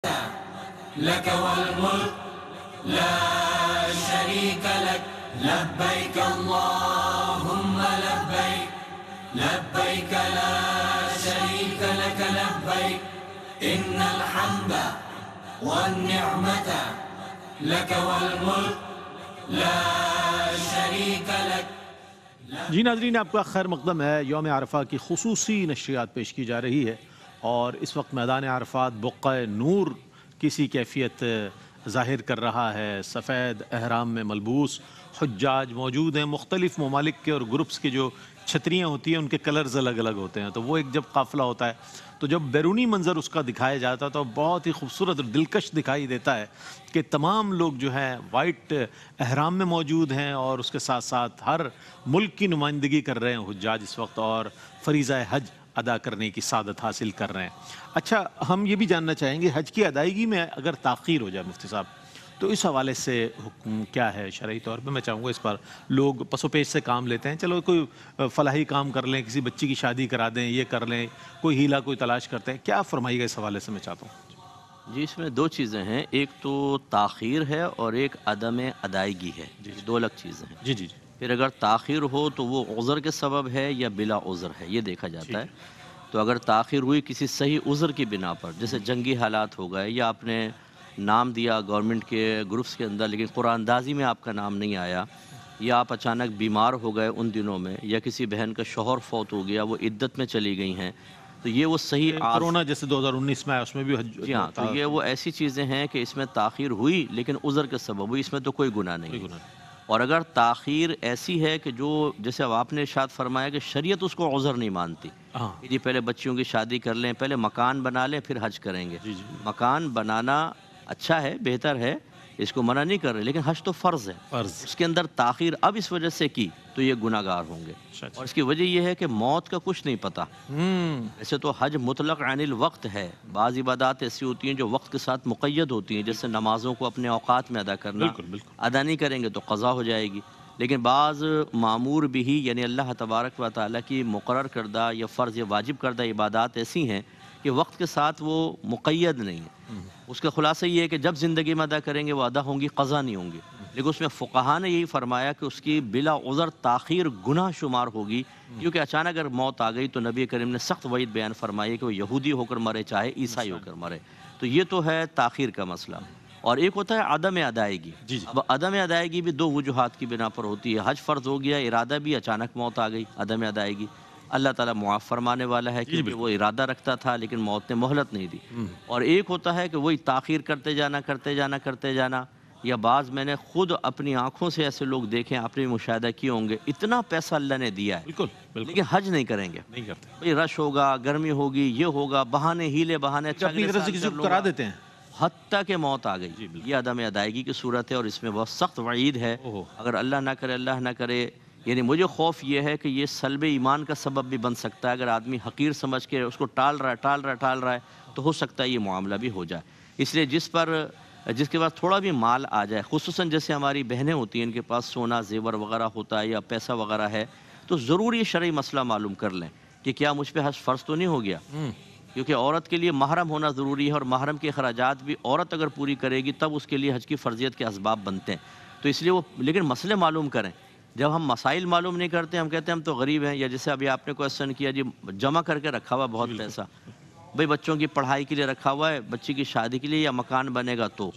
لك والملك لا شريك لك لبيك اللهم لبيك لبيك لا شريك لك لبيك إن الحمد والنعمة لك والملك لا شريك لك. جی ناظرین، آپ کا خیر مقدم ہے. یوم عرفہ کی خصوصی نشریات پیش کی جا رہی ہے اور اس وقت میدان عرفات بقعہ نور کسی کیفیت ظاہر کر رہا ہے. سفید احرام میں ملبوس حجاج موجود ہیں. مختلف ممالک کے اور گروپس کے جو چھتریاں ہوتی ہیں ان کے کلرز الگ الگ ہوتے ہیں. تو وہ ایک جب قافلہ ہوتا ہے تو جب بیرونی منظر اس کا دکھایا جاتا ہے تو بہت ہی خوبصورت اور دلکش دکھائی دیتا ہے کہ تمام لوگ جو ہیں وائٹ احرام میں موجود ہیں اور اس کے ساتھ ساتھ ہر ملک کی نمائندگی کر رہے ہیں حجاج اس وقت اور فریضہ حج ادا کرنے کی سعادت حاصل کر رہے ہیں. اچھا، ہم یہ بھی جاننا چاہیں گے حج کی ادائیگی میں اگر تاخیر ہو جائے مفتی صاحب تو اس حوالے سے حکم کیا ہے شرعی طور پہ؟ میں چاہوں گا اس پر لوگ پس و پیش سے کام لیتے ہیں، چلو کوئی فلاحی کام کر لیں، کسی بچی کی شادی کرا دیں، یہ کر لیں، کوئی ہیلا کوئی تلاش کرتے ہیں. کیا فرمائیے گا اس حوالے سے؟ میں چاہتا ہوں. جی، اس میں دو چیزیں ہیں، ایک تو تاخیر ہے اور ایک عدم ادائیگی ہے. دو الگ چیزیں ہیں. جی جی جی. پھر اگر تاخیر ہو تو وہ عذر کے سبب ہے یا بلا عذر ہے، یہ دیکھا جاتا ہے. تو اگر تاخیر ہوئی کسی صحیح عذر کی بنا پر، جیسے جنگی حالات ہو گئے یا آپ نے نام دیا گورنمنٹ کے گروپس کے اندر لیکن قرآن اندازی میں آپ کا نام نہیں آیا، یا آپ اچانک بیمار ہو گئے ان دنوں میں، یا کسی بہن کا شوہر فوت ہو گیا، وہ عدت میں چلی گئی ہیں، تو یہ وہ صحیح کرونا جیسے 2019 میں آیا اس میں بھی حج. جی ہاں، تو یہ وہ ایسی چیزیں ہیں کہ اس میں تاخیر ہوئی لیکن عذر کے سبب ہوئی، اس میں تو کوئی گناہ نہیں. اور اگر تاخیر ایسی ہے کہ جو جیسے اب آپ نے ارشاد فرمایا کہ شریعت اس کو عذر نہیں مانتی کہ جی پہلے بچیوں کی شادی کر لیں، پہلے مکان بنا لیں پھر حج کریں گے. مکان بنانا اچھا ہے، بہتر ہے، اس کو منع نہیں کر رہے، لیکن حج تو فرض ہے. اس کے اندر تاخیر اب اس وجہ سے کی تو یہ گناہ گار ہوں گے. اور اس کی وجہ یہ ہے کہ موت کا کچھ نہیں پتہ. ویسے تو حج مطلق عن الوقت ہے. بعض عبادات ایسی ہوتی ہیں جو وقت کے ساتھ مقید ہوتی ہیں، جیسے نمازوں کو اپنے اوقات میں ادا کرنا. ادا نہیں کریں گے تو قضا ہو جائے گی. لیکن بعض معمور بھی یعنی اللہ تبارک و تعالیٰ کی مقرر کردہ یا فرض یا واجب کردہ عبادات ایسی ہیں کہ وقت کے ساتھ وہ مقید نہیں ہے. اس کا خلاصہ یہ ہے کہ جب زندگی میں ادا کریں گے وہ ادا ہوں گی، قضا نہیں ہوں گی. لیکن اس میں فقہا نے یہی فرمایا کہ اس کی بلا عذر تاخیر گناہ شمار ہوگی، کیونکہ اچانک اگر موت آ گئی تو نبی کریم نے سخت وعید بیان فرمائی کہ وہ یہودی ہو کر مرے چاہے عیسائی ہو کر مرے. تو یہ تو ہے تاخیر کا مسئلہ. اور ایک ہوتا ہے عدم ادائیگی. اب عدم ادائیگی بھی دو وجوہات کی بنا پر ہوتی ہے. حج فرض ہو گیا، ارادہ بھی، اچانک موت آ گئی، عدم ادائیگی. اللہ تعالیٰ معاف فرمانے والا ہے کیونکہ وہ ارادہ رکھتا تھا لیکن موت نے مہلت نہیں دی. اور ایک ہوتا ہے کہ وہی تاخیر کرتے جانا. یا بعض میں نے خود اپنی آنکھوں سے ایسے لوگ دیکھیں، آپ نے مشاہدہ کیے ہوں گے، اتنا پیسہ اللہ نے دیا ہے لیکن حج نہیں کریں گے. بھئی رش ہوگا، گرمی ہوگی، یہ ہوگا، بہانے ہیلے بہانے اپنی طرف سے کسی کو کرا دیتے ہیں حتیٰ کہ موت آ گئی. یہ عدم ادائیگی کی صورت ہے اور اس میں بہت سخت وعید ہے. اگر اللہ نہ کرے یعنی مجھے خوف یہ ہے کہ یہ سلب ایمان کا سبب بھی بن سکتا ہے. اگر آدمی حقیر سمجھ کے اس کو ٹال رہا ہے تو ہو سکتا ہے یہ معاملہ بھی ہو جائے. اس لیے جس کے پاس تھوڑا بھی مال آ جائے، خصوصاً جیسے ہماری بہنیں ہوتی ہیں ان کے پاس سونا زیور وغیرہ ہوتا ہے یا پیسہ وغیرہ ہے، تو ضرور یہ شرعی مسئلہ معلوم کر لیں کہ کیا مجھ پہ حج فرض تو نہیں ہو گیا. کیونکہ عورت کے لیے محرم ہونا ضروری ہے اور محرم کے اخراجات بھی عورت اگر پوری کرے گی تب اس کے لیے حج کی فرضیت کے اسباب بنتے ہیں. تو اس لیے لیکن مسئلے معلوم کریں. جب ہم مسائل معلوم نہیں کرتے ہم کہتے ہیں ہم تو غریب ہیں. یا جیسے ابھی آپ نے کویسچن کیا جی جمع کر کے رکھا ہوا بہت پیسہ، بھئی بچوں کی پڑھائی کے لیے رکھا ہوا ہے، بچی کی شادی کے لیے یا مکان بنے گا تو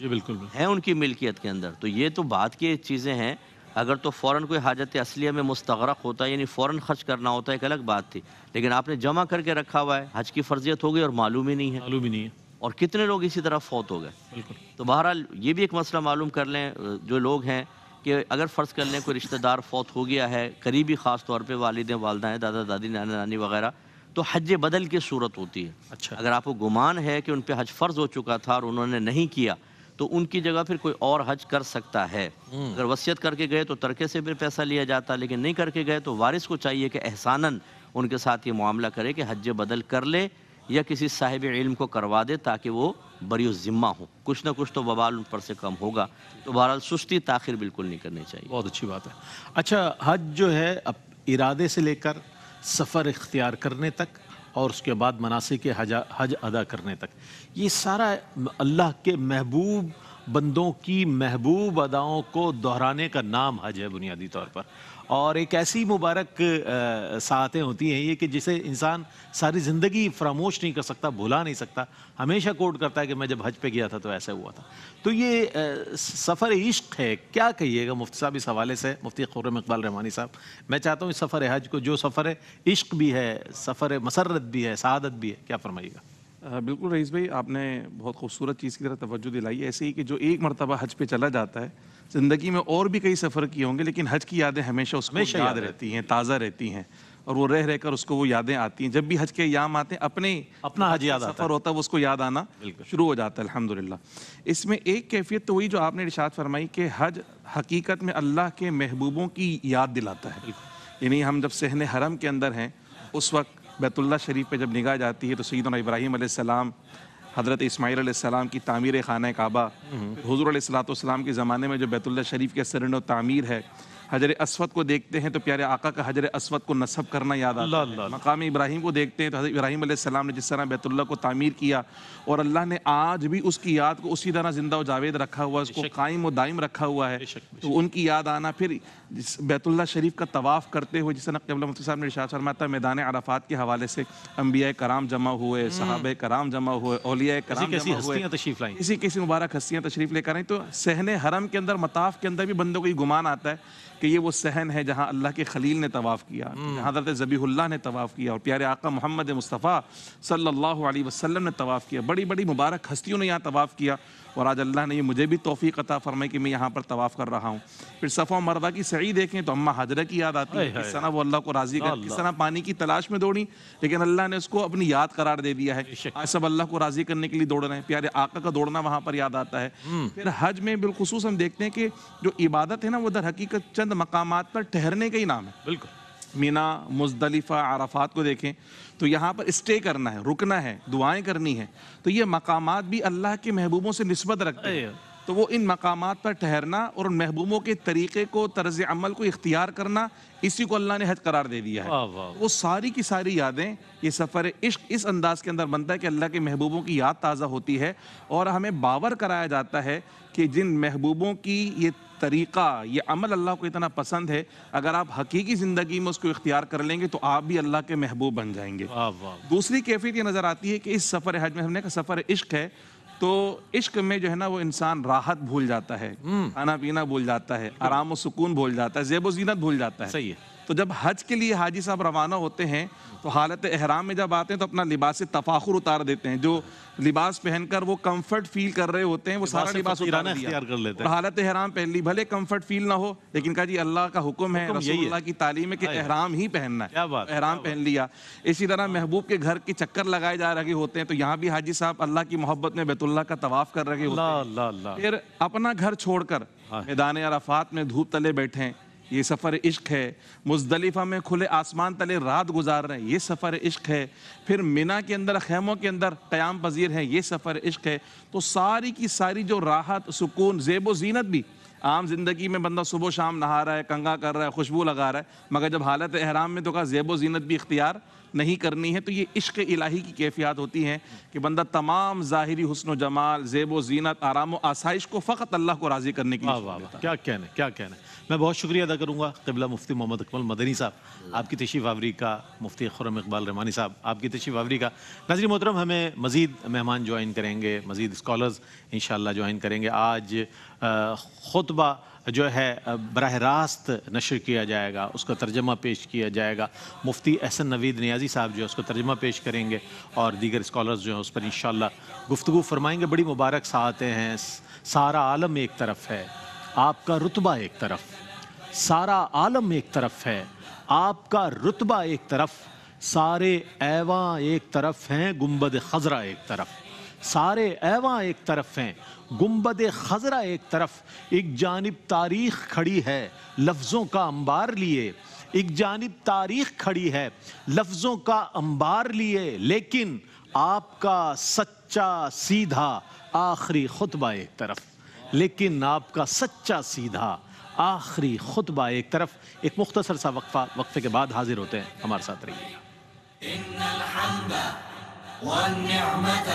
ہے ان کی ملکیت کے اندر. تو یہ تو بات کی چیزیں ہیں. اگر تو فوراً کوئی حاجت اصلیہ میں مستغرق ہوتا ہے یعنی فوراً خرچ کرنا ہوتا ہے ایک الگ بات تھی. لیکن آپ نے جمع کر کے رکھا ہوا ہے، حج کی فرضیت ہو گئی اور معلوم ہی نہیں ہے. اور کتنے لوگ اسی طرح فوت ہو گئے. تو بہرحال یہ بھی ایک مسئلہ معلوم کر لیں جو لوگ ہیں کہ اگر فرض کر لیں کوئی رشتہ دار فوت ہو گیا ہے، قریبی خاص طور پہ والدیں والدہ، دادا دادی، نانا نانی وغیرہ، تو حج بدل کی صورت ہوتی ہے. اگر آپ کو گمان ہے کہ ان پہ حج فرض ہو چکا تھا اور انہوں نے نہیں کیا تو ان کی جگہ پھر کوئی اور حج کر سکتا ہے. اگر وصیت کر کے گئے تو ترکے سے پھر پیسہ لیا جاتا، لیکن نہیں کر کے گئے تو وارث کو چاہیے کہ احساناً ان کے ساتھ یہ معاملہ کرے کہ حج بدل کر لے یا کسی صاحب علم کو کروا دے تاکہ وہ بری الذمہ ہو. کچھ نہ کچھ تو وبال ان پر سے کم ہوگا. تو بہرحال سستی تاخیر بالکل نہیں کرنی چاہیے. بہت اچھی بات ہے. اچھا، حج جو ہے اب ارادے سے لے کر سفر اختیار کرنے تک اور اس کے بعد مناسک حج ادا کرنے تک، یہ سارا اللہ کے محبوب بندوں کی محبوب اداؤں کو دہرانے کا نام حج ہے بنیادی طور پر. اور ایک ایسی مبارک ساعتیں ہوتی ہیں یہ کہ جسے انسان ساری زندگی فراموش نہیں کر سکتا، بھلا نہیں سکتا، ہمیشہ کوٹ کرتا ہے کہ میں جب حج پہ گیا تھا تو ایسا ہوا تھا. تو یہ سفر عشق ہے، کیا کہیے گا مفتی صاحب اس حوالے سے؟ مفتی خرم اقبال رحمانی صاحب، میں چاہتا ہوں اس سفر حج کو، جو سفر عشق بھی ہے، سفر مسرت بھی ہے، سعادت بھی ہے، کیا فرمائیے گا؟ بالکل رئیس بھائی، آپ نے بہت خوبصورت چیز کی طرف توجہ دلائی ہے. ایسے ہی کہ جو ایک مرتبہ حج پہ چلا جاتا ہے، زندگی میں اور بھی کئی سفر کیے ہوں گے لیکن حج کی یادیں ہمیشہ اس کو یاد رہتی ہیں، تازہ رہتی ہیں، اور وہ رہ کر اس کو وہ یادیں آتی ہیں. جب بھی حج کے ایام آتے ہیں اپنا حج یاد آتا ہے، سفر ہوتا ہے، وہ اس کو یاد آنا شروع ہو جاتا ہے الحمدللہ. اس میں ایک کیفیت تو وہی جو آپ نے ارشاد فرمائی کہ حج حقیقت میں اللہ کے محبوبوں کی یاد دلاتا ہے. یعنی ہم جب صحن حرم کے اندر ہیں اس وقت بیت اللہ شریف پہ جب نگاہ جاتی ہے تو سیدنا ابراہیم علیہ السلام، حضرت اسماعیل علیہ السلام کی تعمیر خانہ کعبہ، حضور علیہ السلام کے زمانے میں جو بیت اللہ شریف کے سرن و تعمیر ہے، حجر اسود کو دیکھتے ہیں تو پیارے آقا کا حجر اسود کو نصب کرنا یاد آتا ہے. مقام ابراہیم کو دیکھتے ہیں تو حضرت ابراہیم علیہ السلام نے جس طرح بیت اللہ کو تعمیر کیا اور اللہ نے آج بھی اس کی یاد کو اسی طرح زندہ و جاوید رکھا ہوا ہے، اس کو قائم و دائم رکھا ہوا ہے، تو ان کی یاد آنا. پھر بیت اللہ شریف کا طواف کرتے ہوئے جس طرح قبلہ مفتی صاحب نے ارشاد فرمایا تھا میدان عرفات کے حوالے سے انبیاء کرام جمع ہوئے، صحابہ کرام جمع ہوئے، اولیاء کرام جمع ہوئے، کسی مبارک ہستیاں تشریف لے کر آئیں. تو صحن حرم کے اندر، مطاف کے اندر بھی بندوں کو یہ گمان آتا ہے کہ یہ وہ صحن ہے جہاں اللہ کے خلیل نے طواف کیا، جہاں حضرت ذبیح اللہ نے طواف کیا اور پیارے آقا محمد مصطفیٰ صلی اللہ علیہ وسلم نے طواف کیا. بڑی بڑی مبارک ہستیوں نے یہاں طواف کیا اور آج اللہ نے یہ مجھے بھی توفیق عطا فرمائی کہ میں یہاں پر طواف کر رہا ہوں. پھر صفا و مروہ کی سعی دیکھیں تو اماں حاجرہ کی یاد آتی ہے، کس طرح وہ اللہ کو راضی کر، کس طرح پانی کی تلاش میں دوڑی لیکن اللہ نے اس کو اپنی یاد قرار دے دیا ہے. آج سب اللہ کو راضی کرنے کے لیے دوڑ رہے ہیں، پیارے آقا کا دوڑنا وہاں پر یاد آتا ہے. پھر حج میں بالخصوص ہم دیکھتے ہیں کہ جو عبادت ہے نا وہ در حقیقت چند مقامات پر ٹھہرنے کا ہی نام ہے. بالکل مینا، مزدلفہ، عرفات کو دیکھیں تو یہاں پر اسٹے کرنا ہے، رکنا ہے، دعائیں کرنی ہیں. تو یہ مقامات بھی اللہ کے محبوبوں سے نسبت رکھتے ہیں، تو وہ ان مقامات پر ٹھہرنا اور ان محبوبوں کے طریقے کو، طرز عمل کو اختیار کرنا، اسی کو اللہ نے حج قرار دے دیا ہے. وہ ساری کی ساری یادیں، یہ سفر عشق اس انداز کے اندر بنتا ہے کہ اللہ کے محبوبوں کی یاد تازہ ہوتی ہے اور ہمیں باور کرایا جاتا ہے کہ جن محبوبوں کی یہ طریقہ، یہ عمل اللہ کو اتنا پسند ہے، اگر آپ حقیقی زندگی میں اس کو اختیار کر لیں گے تو آپ بھی اللہ کے محبوب بن جائیں گے. دوسری کیفیت یہ نظر آتی ہے کہ اس سفر حج میں ہم نے کہا سفر عشق ہے، تو عشق میں جو ہے نا وہ انسان راحت بھول جاتا ہے، کھانا پینا بھول جاتا ہے، آرام و سکون بھول جاتا ہے، زیب و زینت بھول جاتا ہے. صحیح ہے. تو جب حج کے لیے حاجی صاحب روانہ ہوتے ہیں تو حالت احرام میں جب آتے ہیں تو اپنا لباس تفاخر اتار دیتے ہیں، جو لباس پہن کر وہ کمفرٹ فیل کر رہے ہوتے ہیں وہ سارا لباس اتار دیا اور حالت احرام پہن لی. بھلے کمفرٹ فیل نہ ہو لیکن کہا جی اللہ کا حکم ہے، رسول اللہ کی تعلیم ہے کہ احرام ہی پہننا ہے، احرام پہن لیا. اسی طرح محبوب کے گھر کے چکر لگائے جا رہے ہوتے ہیں تو یہاں بھی حاجی صاحب اللہ کی محبت میں بیت اللہ کا طواف کر رہے ہوتے ہیں. پھر اپنا گھر چھوڑ کر میدان عرفات میں دھوپ تلے بیٹھیں، یہ سفر عشق ہے. مزدلفہ میں کھلے آسمان تلے رات گزار رہے ہیں، یہ سفر عشق ہے. پھر مینا کے اندر خیموں کے اندر قیام پذیر ہیں، یہ سفر عشق ہے. تو ساری کی ساری جو راحت، سکون، زیب و زینت بھی عام زندگی میں بندہ صبح و شام نہا رہا ہے، کنگا کر رہا ہے، خوشبو لگا رہا ہے، مگر جب حالت احرام میں تو کہا زیب و زینت بھی اختیار نہیں کرنی ہے. تو یہ عشق الہی کی کیفیات ہوتی ہیں کہ بندہ تمام ظاہری حسن و جمال، زیب و زینت، آرام و آسائش کو فقط اللہ کو راضی کرنے کی کیا کہنا ہے، کیا کہنا ہے. میں بہت شکریہ ادا کروں گا قبلہ مفتی محمد اکمل مدنی صاحب آپ کی تشریف آوری کا، مفتی خرم اقبال رحمانی صاحب آپ کی تشریف آوری کا. ناظرین محترم، ہمیں مزید مہمان جوائن کریں گے، مزید اسکالرز انشاءاللہ جوائن کریں گے. آج خطبہ جو ہے براہ راست نشر کیا جائے گا، اس کا ترجمہ پیش کیا جائے گا. مفتی احسن نوید نیازی صاحب جو ہے اس کا ترجمہ پیش کریں گے اور دیگر اسکالرز جو ہیں اس پر انشاءاللہ گفتگو فرمائیں گے. بڑی مبارک ساعتیں ہیں، سارا عالم ایک طرف ہے، آپ کا رتبہ ایک طرف، سارا عالم ایک طرف ہے، آپ کا رتبہ ایک طرف، سارے ایواں ایک طرف ہیں، گنبد خضرا ایک طرف، سارے ایواں ایک طرف ہیں، گنبد خضرا ایک طرف. ایک جانب تاریخ کھڑی ہے لفظوں کا انبار لیے، ایک جانب تاریخ کھڑی ہے لفظوں کا انبار لیے، لیکن آپ کا سچا سیدھا آخری خطبہ ایک طرف، لیکن آپ کا سچا سیدھا آخری خطبہ ایک طرف. ایک مختصر سا وقفے کے بعد حاضر ہوتے ہیں، ہمارے ساتھ رہیے. إن الحمد والنعمة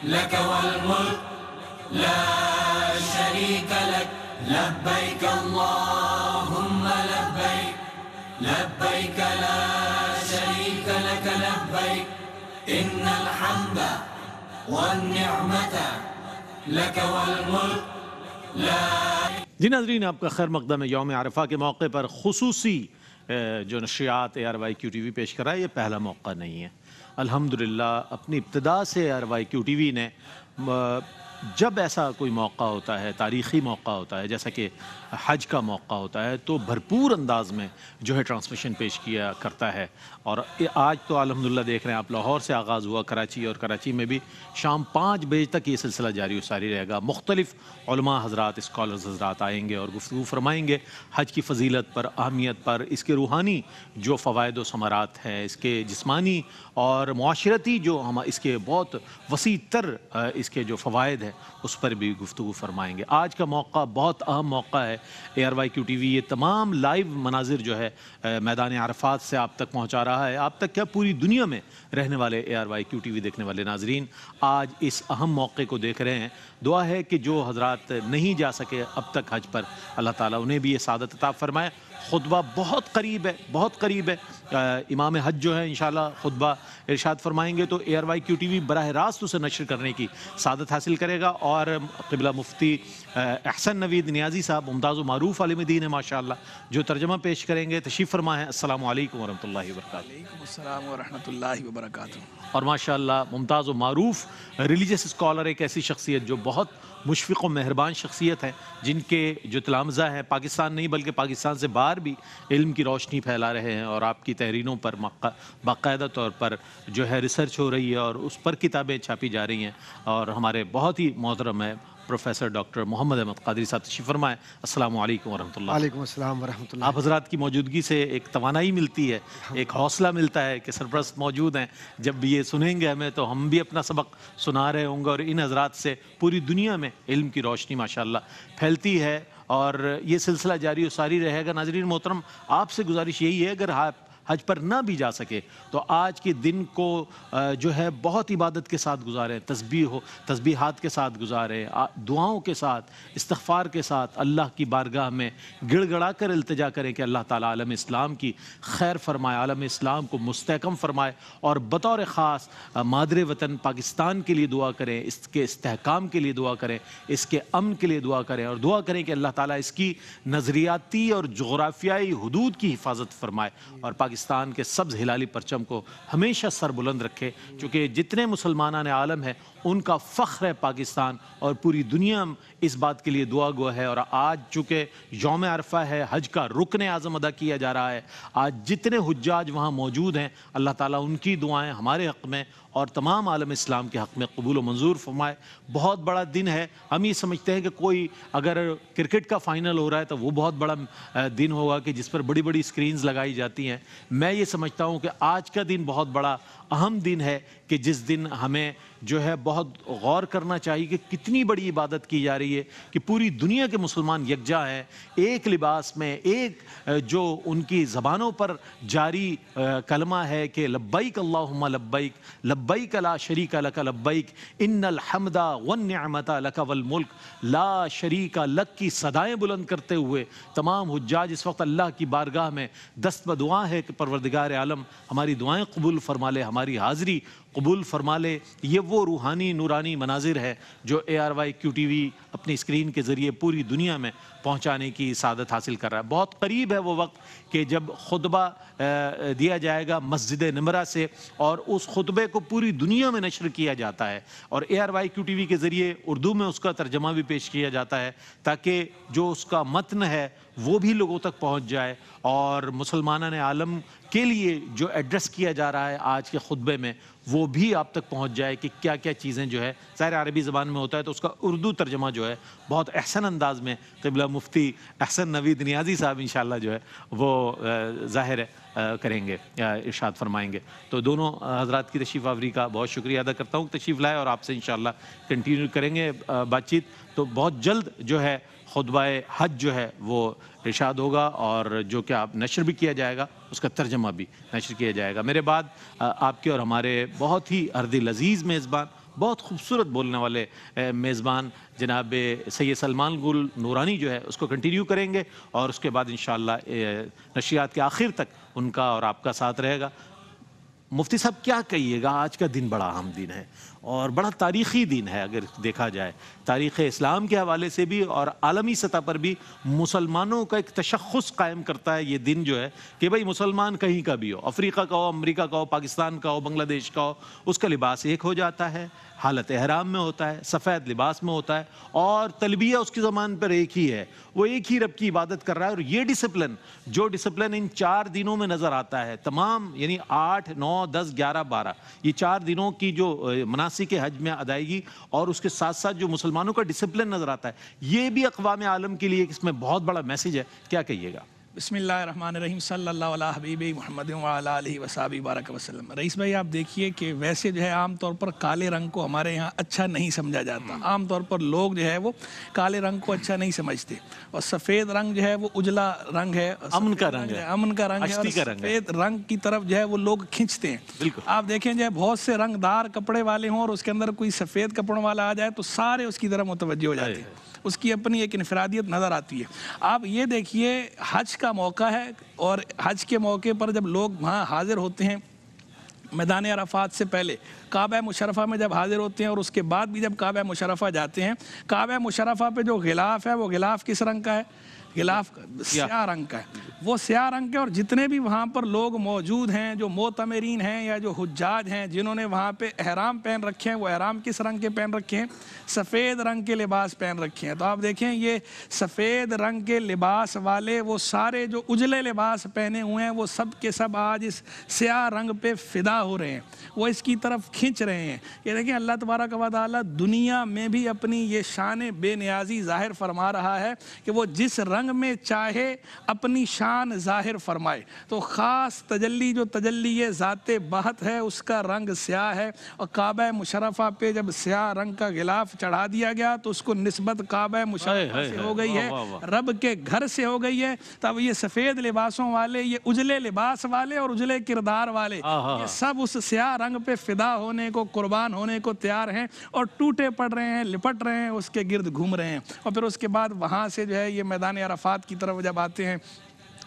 لك والملك لا شريك لك لبيك اللهم لبيك لبيك لا شريك لك لبيك إن الحمد والنعمة لك والملك لا. جی ناظرین، آپ کا خیر مقدم ہے. یوم عرفہ کے موقع پر خصوصی جو نشریات ARYQ-TV پیش کرا ہے، یہ پہلا موقع نہیں ہے. الحمدللہ اپنی ابتدا سے ARYQ-TV نے جب ایسا کوئی موقع ہوتا ہے، تاریخی موقع ہوتا ہے جیسا کہ حج کا موقع ہوتا ہے، تو بھرپور انداز میں جو ہے ٹرانسمیشن پیش کیا کرتا ہے. اور آج تو الحمدللہ دیکھ رہے ہیں آپ، لاہور سے آغاز ہوا کراچی، اور کراچی میں بھی شام 5 بجے تک یہ سلسلہ جاری و ساری رہے گا. مختلف علماء حضرات، اسکالرز حضرات آئیں گے اور گفتگو فرمائیں گے حج کی فضیلت پر، اہمیت پر، اس کے روحانی جو فوائد و ثمرات ہیں، اس کے جسمانی اور معاشرتی جو ہم اس کے بہت وسیع تر اس کے جو فوائد ہیں اس پر بھی گفتگو فرمائیں گے. آج کا موقع بہت اہم موقع ہے. ARYQ-TV یہ تمام لائیو مناظر جو ہے میدان عرفات سے آپ تک پہنچا رہا ہے. آپ تک کیا، پوری دنیا میں رہنے والے ARYQ-TV دیکھنے والے ناظرین آج اس اہم موقع کو دیکھ رہے ہیں. دعا ہے کہ جو حضرات نہیں جا سکے اب تک حج پر، اللہ تعالیٰ انہیں بھی یہ سعادت عطا فرمائے. خطبہ بہت قریب ہے، بہت قریب ہے. امام حج جو ہے انشاءاللہ خطبہ ارشاد فرمائیں گے تو ARYQ-TV براہ راست اسے نشر کرنے کی سعادت حاصل کرے گا. اور قبلہ مفتی احسن نوید نیازی صاحب ممتاز و معروف عالم دین ہے ماشاءاللہ، جو ترجمہ پیش کریں گے. تشریف فرما ہے. السلام علیکم ورحمۃ اللہ وبرکاتہ. وعلیکم السلام ورحمۃ اللہ وبرکاتہ. اور ماشاءاللہ ممتاز و معروف ریلیجس اسکالر، ایک ایسی شخصیت جو بہت مشفق و مہربان شخصیت ہے، جن کے جو تلامذہ ہیں پاکستان نہیں بلکہ پاکستان سے باہر بھی علم کی روشنی پھیلا رہے ہیں، اور آپ کی تحریروں پر باقاعدہ طور پر جو ہے ریسرچ ہو رہی ہے اور اس پر کتابیں چھاپی جا رہی ہیں. اور ہمارے بہت ہی محترم ہے پروفیسر ڈاکٹر محمد احمد قادری صاحب، تشریف فرمائیں. السلام علیکم ورحمۃ اللہ. وعلیکم السلام ورحمۃ اللہ. آپ حضرات کی موجودگی سے ایک توانائی ملتی ہے، ایک حوصلہ ملتا ہے کہ سرپرست موجود ہیں. جب یہ سنیں گے ہمیں تو ہم بھی اپنا سبق سنا رہے ہوں گے، اور ان حضرات سے پوری دنیا میں علم کی روشنی ماشاءاللہ پھیلتی ہے، اور یہ سلسلہ جاری و ساری رہے گا. ناظرین محترم، آپ سے گزارش یہی ہے، اگر آپ حج پر نہ بھی جا سکے تو آج کے دن کو جو ہے بہت عبادت کے ساتھ گزاریں، تسبیحات کے ساتھ گزاریں، دعاؤں کے ساتھ، استغفار کے ساتھ اللہ کی بارگاہ میں گڑ گڑا کر التجا کریں کہ اللہ تعالیٰ عالم اسلام کی خیر فرمائے، عالم اسلام کو مستحکم فرمائے. اور بطور خاص مادر وطن پاکستان کے لیے دعا کریں، اس کے استحکام کے لیے دعا کریں، اس کے امن کے لیے دعا کریں، اور دعا کریں کہ اللہ تعالیٰ اس کی نظریاتی اور جغرافیائی حدود کی حفاظت فرمائے، اور پاکستان کے سبز ہلالی پرچم کو ہمیشہ سر بلند رکھے. چونکہ جتنے مسلمانان عالم ہیں ان کا فخر ہے پاکستان، اور پوری دنیا اس بات کے لیے دعا گو ہے. اور آج چونکہ یوم عرفہ ہے، حج کا رکن اعظم ادا کیا جا رہا ہے، آج جتنے حجاج وہاں موجود ہیں اللہ تعالیٰ ان کی دعائیں ہمارے حق میں اور تمام عالم اسلام کے حق میں قبول و منظور فرمائے. بہت بڑا دن ہے. ہم یہ سمجھتے ہیں کہ کوئی اگر کرکٹ کا فائنل ہو رہا ہے تو وہ بہت بڑا دن ہوگا کہ جس پر بڑی بڑی سکرینز لگائی جاتی ہیں. میں یہ سمجھتا ہوں کہ آج کا دن بہت بڑا اہم دن ہے، کہ جس دن ہمیں جو ہے بہت غور کرنا چاہیے کہ کتنی بڑی عبادت کی جا رہی ہے، کہ پوری دنیا کے مسلمان یکجا ہیں ایک لباس میں، ایک جو ان کی زبانوں پر جاری کلمہ ہے کہ لبیک اللہم لبیک لبیک لا شریک لک لبیک ان الحمد والنعمت لک والملک لا شریک لک کی صدائیں بلند کرتے ہوئے تمام حجاج اس وقت اللہ کی بارگاہ میں دست بدعا ہے کہ پروردگار عالم ہماری دعائیں قبول فرما لے، ہماری حاضری قبول فرما لے. یہ وہ روحانی نورانی مناظر ہے جو ARYQ-TV اپنی اسکرین کے ذریعے پوری دنیا میں پہنچانے کی سعادت حاصل کر رہا ہے. بہت قریب ہے وہ وقت کہ جب خطبہ دیا جائے گا مسجد نمرہ سے، اور اس خطبے کو پوری دنیا میں نشر کیا جاتا ہے، اور ARYQ-TV کے ذریعے اردو میں اس کا ترجمہ بھی پیش کیا جاتا ہے، تاکہ جو اس کا متن ہے وہ بھی لوگوں تک پہنچ جائے، اور مسلمانان عالم کے لیے جو ایڈریس کیا جا رہا ہے آج کے خطبے میں وہ بھی آپ تک پہنچ جائے کہ کیا کیا چیزیں جو ہے ظاہر عربی زبان میں ہوتا ہے تو اس کا اردو ترجمہ جو ہے بہت احسن انداز میں قبلہ مفتی احسن نوید نیازی صاحب انشاءاللہ جو ہے وہ ظاہر ہے کریں گے، ارشاد فرمائیں گے. تو دونوں حضرات کی تشریف آوری کا بہت شکریہ ادا کرتا ہوں. تشریف لائے اور آپ سے انشاءاللہ کنٹینیو کریں گے بات چیت. تو بہت جلد جو ہے خطبہ حج جو ہے وہ ارشاد ہوگا، اور جو کہ آپ نشر بھی کیا جائے گا، اس کا ترجمہ بھی نشر کیا جائے گا. میرے بعد آپ کے اور ہمارے بہت ہی ارد عزیز میزبان، بہت خوبصورت بولنے والے میزبان جناب سید سلمان گل نورانی جو ہے اس کو کنٹینیو کریں گے، اور اس کے بعد انشاءاللہ نشریات کے آخر تک ان کا اور آپ کا ساتھ رہے گا. مفتی صاحب کیا کہیے گا، آج کا دن بڑا اہم دن ہے اور بڑا تاریخی دن ہے. اگر دیکھا جائے تاریخ اسلام کے حوالے سے بھی اور عالمی سطح پر بھی مسلمانوں کا ایک تشخص قائم کرتا ہے یہ دن جو ہے کہ بھئی مسلمان کہیں کا بھی ہو، افریقہ کا ہو، امریکہ کا ہو، پاکستان کا ہو، بنگلہ دیش کا ہو، اس کا لباس ایک ہو جاتا ہے، حالت احرام میں ہوتا ہے، سفید لباس میں ہوتا ہے، اور تلبیہ اس کی زبان پر ایک ہی ہے، وہ ایک ہی رب کی عبادت کر رہا ہے. اور یہ ڈسپلن، جو ڈسپلن ان 4 دنوں میں نظر آتا ہے، تمام یعنی 8، 9، 10، 11، 12 یہ 4 دنوں کی جو مناسک حج میں ادائیگی اور اس کے ساتھ ساتھ جو مسلمانوں کا ڈسپلن نظر آتا ہے، یہ بھی اقوام عالم کے لیے اس میں بہت بڑا میسیج ہے. کیا کہیے گا؟ بسم اللہ الرحمن الرحیم، صلی اللہ علیہ حبیب محمد وعلی آلہ وصحبہ بارک وسلم. رئیس بھائی آپ دیکھیے کہ ویسے جو ہے عام طور پر کالے رنگ کو ہمارے یہاں اچھا نہیں سمجھا جاتا. عام طور پر لوگ جو ہے وہ کالے رنگ کو اچھا نہیں سمجھتے، اور سفید رنگ جو ہے وہ اجلا رنگ ہے، امن کا رنگ ہے، امن کا رنگ ہے، اور سفید رنگ کی طرف جو ہے وہ لوگ کھنچتے ہیں. آپ دیکھیں جو ہے بہت سے رنگ دار کپڑے والے ہوں اور اس کے اندر کوئی سفید کپڑوں والا آ جائے تو سارے اس کی طرف متوجہ ہو جاتے ہیں، اس کی اپنی ایک انفرادیت نظر آتی ہے. آپ یہ دیکھیے حج کا موقع ہے، اور حج کے موقع پر جب لوگ وہاں حاضر ہوتے ہیں میدان عرفات سے پہلے کعبہ مشرفہ میں جب حاضر ہوتے ہیں، اور اس کے بعد بھی جب کعبہ مشرفہ جاتے ہیں، کعبہ مشرفہ پہ جو غلاف ہے وہ غلاف کس رنگ کا ہے؟ غلاف سیاہ رنگ کا ہے. وہ سیاہ رنگ کے، اور جتنے بھی وہاں پر لوگ موجود ہیں جو معتمرین ہیں یا جو حجاج ہیں جنہوں نے وہاں پہ احرام پہن رکھے ہیں، وہ احرام کس رنگ کے پہن رکھے ہیں؟ سفید رنگ کے لباس پہن رکھے ہیں. تو آپ دیکھیں یہ سفید رنگ کے لباس والے وہ سارے جو اجلے لباس پہنے ہوئے ہیں وہ سب کے سب آج اس سیاہ رنگ پہ فدا ہو رہے ہیں، وہ اس کی طرف کھنچ رہے ہیں. یہ دیکھیں اللہ تبارک و تعالیٰ دنیا میں بھی اپنی یہ شان بے نیازی ظاہر فرما رہا ہے کہ وہ جس رنگ میں چاہے اپنی شان ظاہر فرمائے. تو خاص تجلی جو تجلی ذات بہت ہے اس کا رنگ سیاہ ہے، اور کعبہ مشرفہ پہ جب سیاہ رنگ کا غلاف چڑھا دیا گیا تو اس کو نسبت کعبہ مشرفہ سے ہو گئی ہے، رب کے گھر سے ہو گئی ہے. تب یہ سفید لباسوں والے، یہ اجلے لباس والے اور اجلے کردار والے، یہ سب اس سیاہ رنگ پہ فدا ہونے کو، قربان ہونے کو تیار ہیں، اور ٹوٹے پڑ رہے ہیں، لپٹ رہے ہیں، اس کے گرد گھوم رہے ہیں. اور پھر اس کے بعد وہاں سے جو ہے یہ میدان عرفات کی طرف جب آتے ہیں،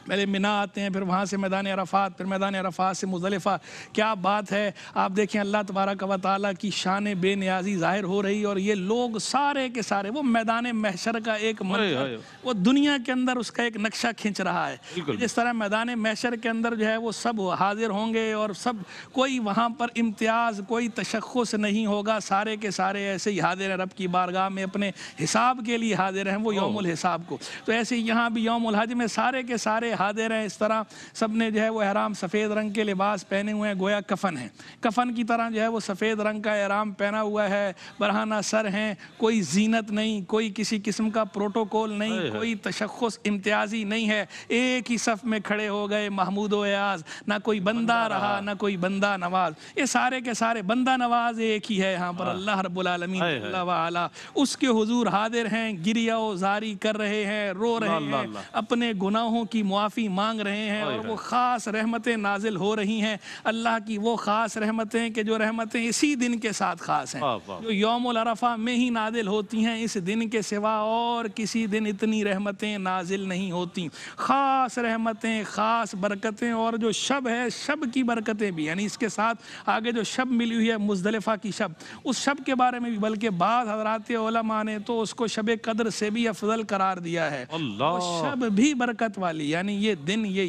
پہلے منا آتے ہیں، پھر وہاں سے میدان عرفات، پھر میدان عرفات سے مزدلفہ. کیا بات ہے! آپ دیکھیں اللہ تبارک و تعالیٰ کی شان بے نیازی ظاہر ہو رہی، اور یہ لوگ سارے کے سارے وہ میدان محشر کا ایک منظر وہ دنیا کے اندر اس کا ایک نقشہ کھنچ رہا ہے. جس طرح میدان محشر کے اندر جو ہے وہ سب حاضر ہوں گے، اور سب کوئی وہاں پر امتیاز، کوئی تشخص نہیں ہوگا، سارے کے سارے ایسے ہی حاضر ہیں رب کی بارگاہ میں، اپنے حساب کے لیے حاضر ہیں، وہ یوم الحساب کو. تو ایسے یہاں بھی یوم الحج میں سارے کے سارے حاضر ہیں. اس طرح سب نے جو ہے وہ احرام سفید رنگ کے لباس پہنے ہوئے ہیں، گویا کفن ہے، کفن کی طرح جو ہے وہ سفید رنگ کا احرام پہنا ہوا ہے، برہنہ سر ہیں، کوئی زینت نہیں، کوئی کسی قسم کا پروٹوکول نہیں، کوئی تشخص امتیازی نہیں ہے. ایک ہی صف میں کھڑے ہو گئے محمود و ایاز، نہ کوئی بندہ رہا نہ کوئی بندہ نواز. یہ سارے کے سارے بندہ نواز ایک ہی ہے یہاں پر، اللہ رب العالمین اللہ وعلا اس کے حضور حاضر ہیں، گریہ و زاری کر رہے ہیں، رو رہے ہیں، اپنے گناہوں کی معافی مانگ رہے ہیں، اور وہ خاص رحمتیں نازل ہو رہی ہیں. اللہ کی وہ خاص رحمتیں کہ جو رحمتیں اسی دن کے ساتھ خاص ہیں، جو یوم العرفہ میں ہی نازل ہوتی ہیں، اس دن کے سوا اور کسی دن اتنی رحمتیں نازل نہیں ہوتی. خاص رحمتیں، خاص برکتیں، اور جو شب ہے شب کی برکتیں بھی، یعنی اس کے ساتھ آگے جو شب ملی ہوئی ہے مزدلفہ کی شب، اس شب کے بارے میں بھی بلکہ بعض حضرات علماء نے تو اس کو شب قدر سے بھی افضل قرار دیا ہے. وہ شب بھی برکت والی، یعنی یہ دن، یہ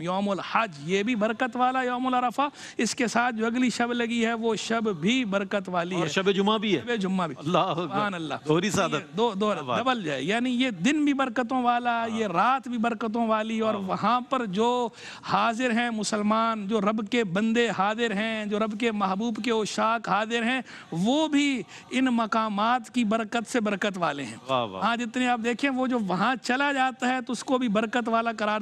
یوم الحج، یہ بھی برکت والا یوم العرفہ. اس کے ساتھ جو اگلی شب لگی ہے وہ شب بھی برکت والی ہے، اور شب جمعہ بھی ہے، شب جمعہ بھی، سبحان اللہ، دوہری سعادت، دو ڈبل جائے. یعنی یہ دن بھی برکتوں والا، یہ رات بھی برکتوں والی. اور وہاں پر جو حاضر ہیں مسلمان، جو رب کے بندے حاضر ہیں، جو رب کے محبوب کے عشاق حاضر ہیں، وہ بھی ان مقامات کی برکت سے برکت والے ہیں. ہاں جتنے آپ دیکھیں وہ جو وہاں چلا جاتا ہے تو اس کو بھی برکت والا قرار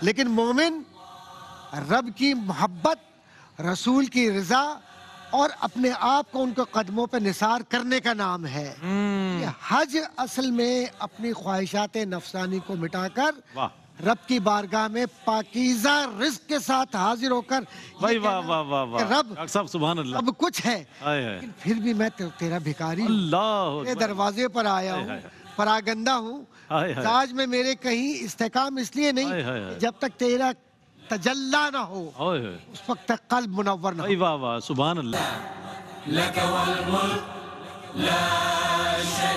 لیکن مومن رب کی محبت، رسول کی رضا اور اپنے آپ کو ان کے قدموں پہ نثار کرنے کا نام ہے۔ یہ حج اصل میں اپنی خواہشات نفسانی کو مٹا کر رب کی بارگاہ میں پاکیزہ رزق کے ساتھ حاضر ہو کر واہ واہ واہ واہ واہ، رب ڈاکٹر صاحب سبحان اللہ، اب کچھ ہے لیکن پھر بھی میں تیرا بھکاری ہوں، اللہ تیرے دروازے پر آیا ہوں، پراگندہ ہوں۔ آج میں میرے کہیں استحکام اس لیے نہیں کہ جب تک تیرا تجلی نہ ہو اس وقت تک قلب منور نہ ہو۔ واہ واہ سبحان اللہ۔ لك والملك لا شريك